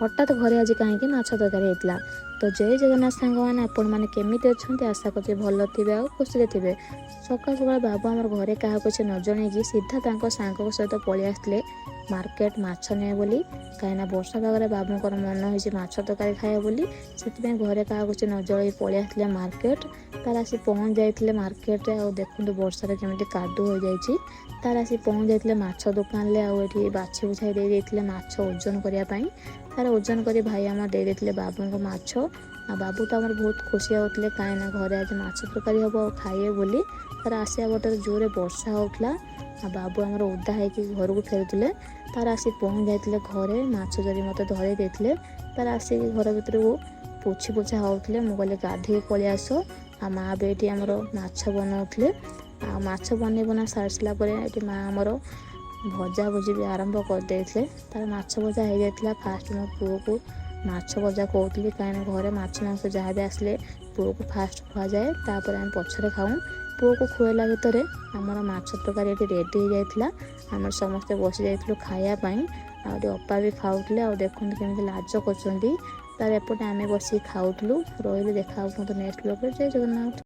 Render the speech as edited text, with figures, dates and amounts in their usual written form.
हठात घरे आज कहीं माछ तरकारी होता। तो जय जगन्नाथ सांग मैंने आपण मैंने केमिति अच्छे आशा करते भल थे आ खुशी थे। सकाल सकाल बाबू आम घरे क्या किसी न जन सीधा सांग सहित पलि आसते मार्केट माछ ने बोली कहीं वर्षा पागे बाबूर मन हो माछ तरकारी खाए बोली से घरे क्या किसी न जल पलि आसते मार्केट तार आसी पहुँच जाते मार्केट आ देखते वर्षार केमी कादू हो जाए तार आसी पहुँच जाते माछ दुकान आठी बाछी बुछाई देते माछ ओजन करने तार ओजन कर भाई आम देते बाबू को माछ आ बाबू तो आमर बहुत खुशी होते कहीं घरे आज माछ तरकारी हम और खाइए बोली तार आसिया बटर जोरे वर्षा होता आ बाबू आमर ओदा है घर को फेरुले तार आसी पहुँच जाते घरे माछ जरी मत धरे देते तार आसिक घर भर को पोछी पोछा होते मुझे गाधे पलि आस आ माँ बेटी आमर माछ बनाऊे आ माछ बन बना सारी सारापर ये माँ आमर भजा भुजी भी आरंभ करदे तार माछ भजा हो जाता। फास्ट मो पुओ को माछ भजा कहती कहीं घरे माछ मांस जहाँ भी आसले पुओ को फास्ट खुआ जाए तापर आम पछरे खाऊँ पुओ को खुएला भितर आमर माछ तरकारी ये रेडी हो जाता। आम समस्ते बसी जाइलु खायापाई आउटे अपा भी खाऊले आ देखते केमी लाज कर तार एपटे आम बस खाऊलु रही देखा नेक्स्ट ब्लॉग जय जगन्नाथ।